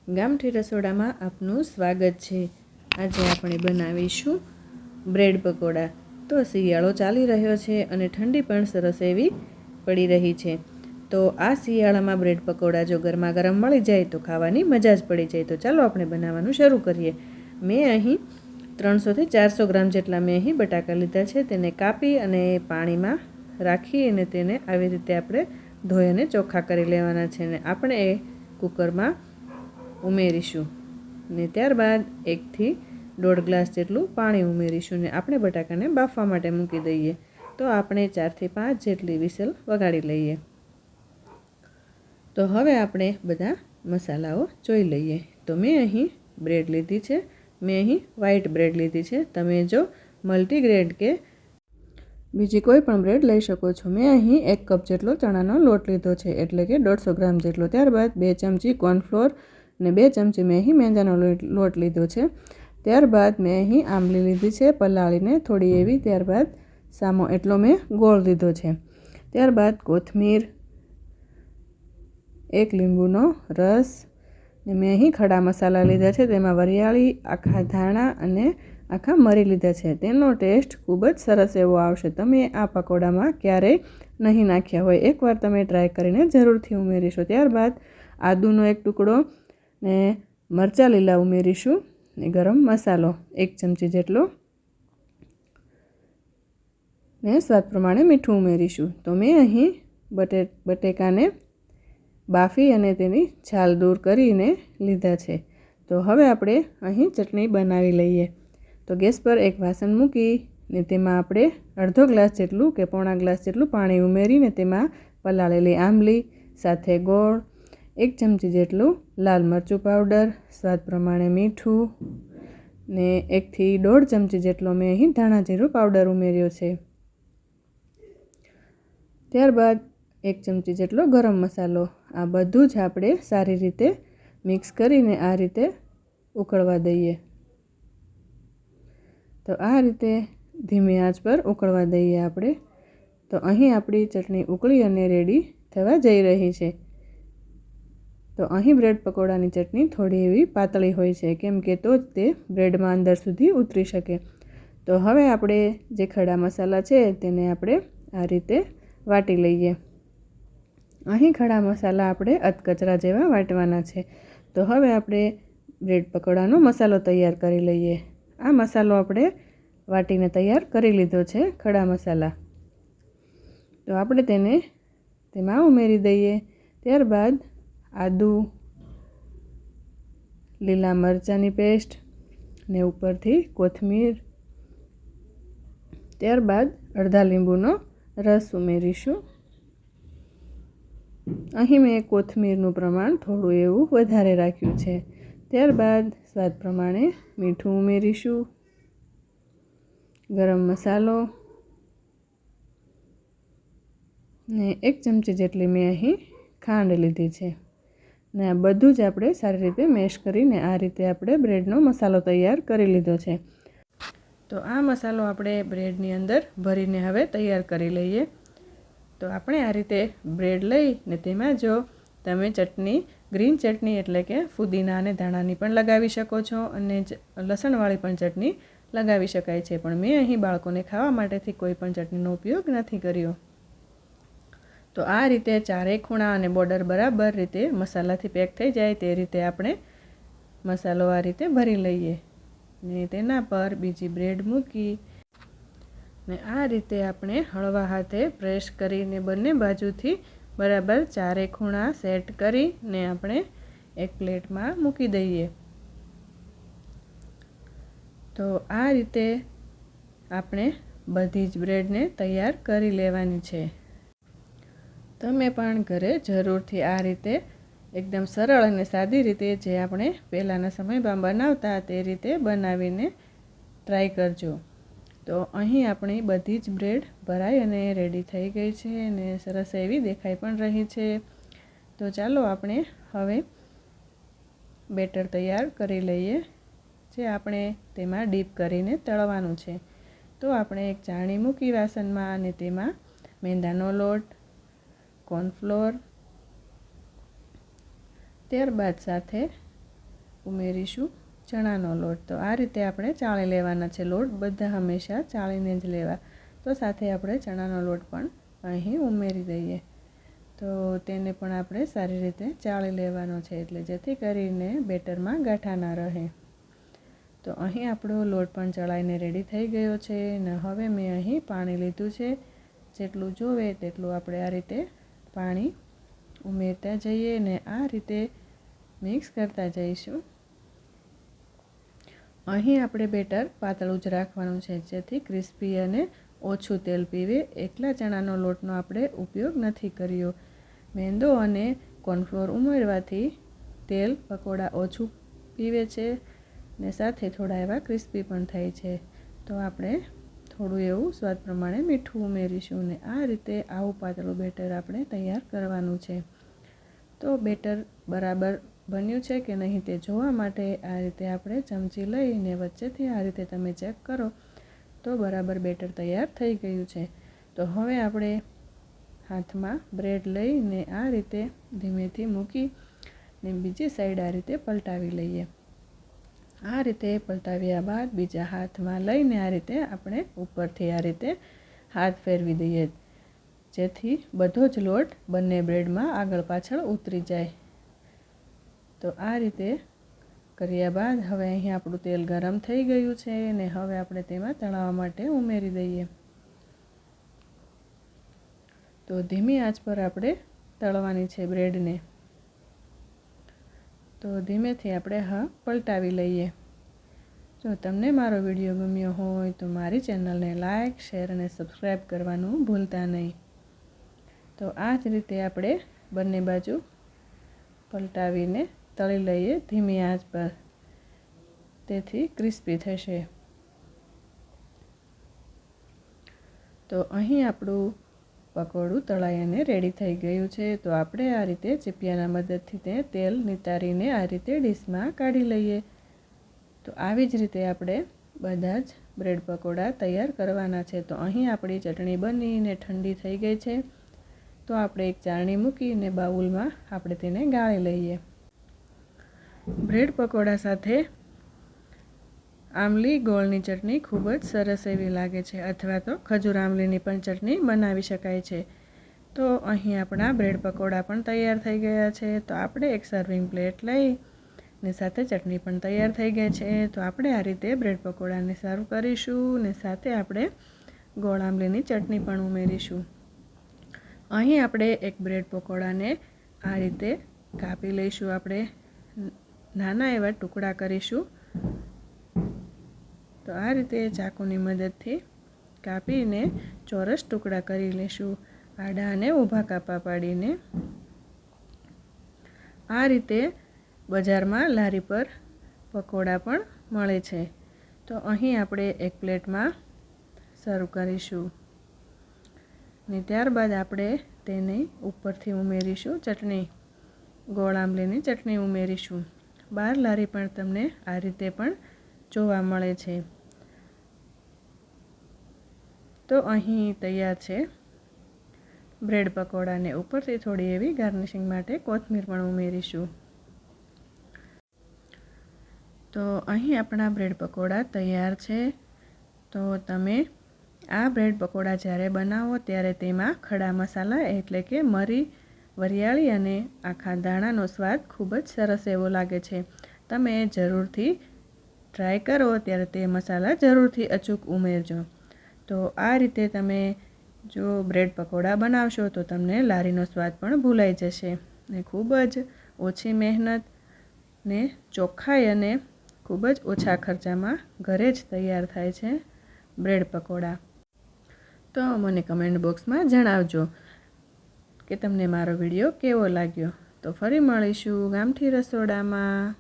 ગામઠી રસોડામાં આપનું સ્વાગત છે। આજે આપણે બનાવીશું બ્રેડ પકોડા। તો શિયાળો ચાલી રહ્યો છે અને ઠંડી પણ સરસ એવી પડી રહી છે। તો આ શિયાળામાં બ્રેડ પકોડા જો ગરમા ગરમ મળી જાય તો ખાવાની મજા જ પડી જાય। તો ચાલો આપણે બનાવવાનું શરૂ કરીએ। મેં અહીં 300 થી 400 ગ્રામ જેટલા મેં અહીં બટાકા લીધા છે। તેને કાપી અને પાણીમાં રાખી અને તેને આવી રીતે આપણે ધોઈ અને ચોખ્ખા કરી લેવાના છે અને આપણે એ કુકરમાં ઉમેરીશું ને ત્યારબાદ 1 થી 1.5 ગ્લાસ જેટલું પાણી ઉમેરીશું ને આપણે બટાકાને બાફવા માટે મૂકી દઈએ। તો આપણે 4 થી 5 જેટલી વિસલ વગાડી લઈએ। તો હવે આપણે બધા મસાલાઓ જોઈ લઈએ। તો મેં અહીં બ્રેડ લીધી છે। મેં અહીં વ્હાઈટ બ્રેડ લીધી છે। તમે જો મલ્ટીગ્રેન કે બીજી કોઈ પણ બ્રેડ લઈ શકો છો। મેં અહીં 1 કપ જેટલો ચણાનો લોટ લીધો છે, એટલે કે 150 ગ્રામ જેટલો। ત્યારબાદ 2 ચમચી કોર્નફ્લોર ને 2 ચમચી મેં અહીં મેંદાનો લોટ લીધો છે। ત્યારબાદ મેં અહીં આંબલી લીધી છે પલાળીને થોડી એવી। ત્યારબાદ સામો એટલો મેં ગોળ લીધો છે। ત્યારબાદ કોથમીર, 1 લીંબુનો રસ ને મેં અહીં ખડા મસાલા લીધા છે। તેમાં વરિયાળી, આખા ધાણા અને આખા મરી લીધા છે। તેનો ટેસ્ટ ખૂબ જ સરસ એવો આવશે। તમે આ પકોડામાં ક્યારેય નહીં નાખ્યા હોય, એકવાર તમે ટ્રાય કરીને જરૂરથી ઉમેરીશો। ત્યારબાદ આદુનો 1 ટુકડો ને મરચાં લીલા ઉમેરીશું ને ગરમ મસાલો 1 ચમચી જેટલો ને સ્વાદ પ્રમાણે મીઠું ઉમેરીશું। તો મેં અહીં બટેકાને બાફી અને તેની છાલ દૂર કરીને લીધા છે। તો હવે આપણે અહીં ચટણી બનાવી લઈએ। તો ગેસ પર એક વાસણ મૂકી ને તેમાં આપણે અડધો ગ્લાસ જેટલું કે પોણા ગ્લાસ જેટલું પાણી ઉમેરીને તેમાં પલાળેલી આંબલી સાથે ગોળ, 1 ચમચી જેટલું લાલ મરચું પાવડર, સ્વાદ પ્રમાણે મીઠું ને 1 થી 1.5 ચમચી જેટલો મેં અહીં ધાણા જીરું પાવડર ઉમેર્યો છે। ત્યારબાદ 1 ચમચી જેટલો ગરમ મસાલો। આ બધું જ આપણે સારી રીતે મિક્સ કરીને આ રીતે ઉકળવા દઈએ। તો આ રીતે ધીમી આંચ પર ઉકળવા દઈએ આપણે। તો અહીં આપણી ચટણી ઉકળી અને રેડી થવા જઈ રહી છે। તો અહીં બ્રેડ પકોડાની ચટણી થોડી એવી પાતળી હોય છે, કેમ કે તો જ તે બ્રેડમાં અંદર સુધી ઉતરી શકે। તો હવે આપણે જે ખડા મસાલા છે તેને આપણે આ રીતે વાટી લઈએ। અહીં ખડા મસાલા આપણે અધકચરા જેવા વાટવાના છે। તો હવે આપણે બ્રેડ પકોડાનો મસાલો તૈયાર કરી લઈએ। આ મસાલો આપણે વાટીને તૈયાર કરી લીધો છે, ખડા મસાલા। તો આપણે તેને તેમાં ઉમેરી દઈએ। ત્યારબાદ આદુ, લીલા મરચાંની પેસ્ટ ને ઉપરથી કોથમીર, ત્યારબાદ અડધા લીંબુનો રસ ઉમેરીશું। અહીં મેં કોથમીરનું પ્રમાણ થોડું એવું વધારે રાખ્યું છે। ત્યારબાદ સ્વાદ પ્રમાણે મીઠું ઉમેરીશું, ગરમ મસાલો ને 1 ચમચી જેટલી મેં અહીં ખાંડ લીધી છે ને આ બધું જ આપણે સારી રીતે મેશ કરીને આ રીતે આપણે બ્રેડનો મસાલો તૈયાર કરી લીધો છે। તો આ મસાલો આપણે બ્રેડની અંદર ભરીને હવે તૈયાર કરી લઈએ। તો આપણે આ રીતે બ્રેડ લઈ ને તેમાં જો તમે ચટણી, ગ્રીન ચટણી એટલે કે ફુદીના અને ધાણાની પણ લગાવી શકો છો અને લસણવાળી પણ ચટણી લગાવી શકાય છે, પણ મેં અહીં બાળકોને ખાવા માટેથી કોઈ પણ ચટણીનો ઉપયોગ નથી કર્યો। તો આ રીતે ચારેય ખૂણા અને બોર્ડર બરાબર રીતે મસાલાથી પેક થઈ જાય તે રીતે આપણે મસાલો આ રીતે ભરી લઈએ ને તેના પર બીજી બ્રેડ મૂકી ને આ રીતે આપણે હળવા હાથે પ્રેસ કરીને બંને બાજુથી બરાબર ચારેય ખૂણા સેટ કરીને આપણે એક પ્લેટમાં મૂકી દઈએ। તો આ રીતે આપણે બધી જ બ્રેડને તૈયાર કરી લેવાની છે। તમે પણ ઘરે જરૂરથી આ રીતે એકદમ સરળ અને સાદી રીતે જે આપણે પહેલાંના સમયમાં બનાવતા તે રીતે બનાવીને ટ્રાય કરજો। તો અહીં આપણી બધી જ બ્રેડ ભરાઈ અને રેડી થઈ ગઈ છે અને સરસ એવી દેખાઈ પણ રહી છે। તો ચાલો આપણે હવે બેટર તૈયાર કરી લઈએ, જે આપણે તેમાં ડીપ કરીને તળવાનું છે। તો આપણે એક ચાળણી મૂકી વાસણમાં અને તેમાં મેંદાનો લોટ, કોર્નફ્લોર, ત્યારબાદ સાથે ઉમેરીશું ચણાનો લોટ. તો આ રીતે આપણે ચાળી લેવાના છે લોટ, બધા હંમેશા ચાળીને જ લેવા. તો સાથે આપણે ચણાનો લોટ પણ અહીં ઉમેરી દઈએ. તો તેને પણ આપણે સારી રીતે ચાળી લેવાનો છે, એટલે જેથી કરીને બેટરમાં ગાંઠા ના રહે. તો અહીં આપણો લોટ પણ ચડાઈને રેડી થઈ ગયો છે ને હવે મેં અહીં પાણી લીધું છે. જેટલું જોવે તેટલું આપણે આ રીતે પાણી ઉમેરતા જઈએ ને આ રીતે મિક્સ કરતા જઈશું. અહીં આપણે બેટર પાતળું જ રાખવાનું છે, જેથી ક્રિસ્પી અને ઓછું તેલ પીવે. એકલા ચણાનો લોટનો આપણે ઉપયોગ નથી કર્યો. મેંદો અને કોર્નફ્લોર ઉમેરવાથી તેલ પકોડા ઓછું પીવે છે ને સાથે થોડા એવા ક્રિસ્પી પણ થાય છે. તો આપણે થોડું એવું સ્વાદ પ્રમાણે મીઠું ઉમેરીશું ને આ રીતે આવું પાતળું બેટર આપણે તૈયાર કરવાનું છે. તો બેટર બરાબર બન્યું છે કે નહીં તે જોવા માટે આ રીતે આપણે ચમચી લઈને વચ્ચેથી આ રીતે તમે ચેક કરો તો બરાબર બેટર તૈયાર થઈ ગયું છે. તો હવે આપણે હાથમાં બ્રેડ લઈને આ રીતે ધીમેથી મૂકી ને બીજી સાઈડ આ રીતે પલટાવી લઈએ. આ રીતે પલટાવ્યા બાદ બીજા હાથમાં લઈને આ રીતે આપણે ઉપરથી આ રીતે હાથ ફેરવી દઈએ, જેથી બધો જ લોટ બંને બ્રેડમાં આગળ પાછળ ઉતરી જાય. તો આ રીતે કર્યા બાદ હવે અહીં આપણું તેલ ગરમ થઈ ગયું છે ને હવે આપણે તેમાં તળાવવા માટે ઉમેરી દઈએ. તો ધીમી આંચ પર આપણે તળવાની છે બ્રેડને. તો ધીમેથી આપણે પલટાવી લઈએ. જો તમને મારો વિડીયો ગમ્યો હોય તો મારી ચેનલને લાઇક, શેર અને સબસ્ક્રાઈબ કરવાનું ભૂલતા નહીં. તો આ જ રીતે આપણે બંને બાજુ પલટાવીને તળી લઈએ ધીમી આંચ પર, તેથી ક્રિસ્પી થશે. તો અહીં આપણું પકોડું તળાઈ અને રેડી થઈ ગયું છે. તો આપણે આ રીતે ચીપિયાના મદદથી તે તેલ નિતારીને આ રીતે ડીશમાં કાઢી લઈએ. તો આવી જ રીતે આપણે બધા જ બ્રેડ પકોડા તૈયાર કરવાના છે. તો અહીં આપણી ચટણી બનીને ઠંડી થઈ ગઈ છે. તો આપણે એક ચાળણી મૂકીને બાઉલમાં આપણે તેને ગાળી લઈએ. બ્રેડ પકોડા સાથે આમલી ગોળની ચટણી ખૂબ જ સરસ એવી લાગે છે, અથવા તો ખજૂર આમલીની પણ ચટણી બનાવી શકાય છે. તો અહીં આપણા બ્રેડ પકોડા પણ તૈયાર થઈ ગયા છે. તો આપણે એક સર્વિંગ પ્લેટ લઈ ને સાથે ચટણી પણ તૈયાર થઈ ગઈ છે. તો આપણે આ રીતે બ્રેડ પકોડાને સર્વ કરીશું ને સાથે આપણે ગોળ આમલીની ચટણી પણ ઉમેરીશું. અહીં આપણે એક બ્રેડ પકોડાને આ રીતે કાપી લઈશું. આપણે નાના એવા ટુકડા કરીશું. તો આ રીતે ચાકુની મદદથી કાપીને ચોરસ ટુકડા કરી લઈશું, આડા અને ઊભા કાપા પાડીને. આ રીતે બજારમાં લારી પર પકોડા પણ મળે છે. તો અહીં આપણે એક પ્લેટમાં સર્વ કરીશું ને ત્યારબાદ આપણે તેને ઉપરથી ઉમેરીશું ચટણી, ગોળ આમલીની ચટણી ઉમેરીશું. બહાર લારી પણ તમને આ રીતે પણ જોવા મળે છે. તો અહીં તૈયાર છે બ્રેડ પકોડાને ઉપરથી થોડી એવી ગાર્નિશિંગ માટે કોથમીર પણ ઉમેરીશું. તો અહીં આપણા બ્રેડ પકોડા તૈયાર છે. તો તમે આ બ્રેડ પકોડા જ્યારે બનાવો ત્યારે તેમાં ખડા મસાલા એટલે કે મરી, વરિયાળી અને આખા દાણાનો સ્વાદ ખૂબ જ સરસ એવો લાગે છે. તમે જરૂરથી ટ્રાય કરો ત્યારે તે મસાલા જરૂરથી અચૂક ઉમેરજો. તો આ રીતે તમે જો બ્રેડ પકોડા બનાવશો તો તમને લારીનો સ્વાદ પણ ભૂલાઈ જશે ને ખૂબ જ ઓછી મહેનત ને ચોખ્ખાઈ અને ખૂબ જ ઓછા ખર્ચામાં ઘરે જ તૈયાર થાય છે બ્રેડ પકોડા. તો મને કમેન્ટ બોક્સમાં જણાવજો કે તમને મારો વિડીયો કેવો લાગ્યો. તો ફરી મળીશું ગામઠી રસોડામાં.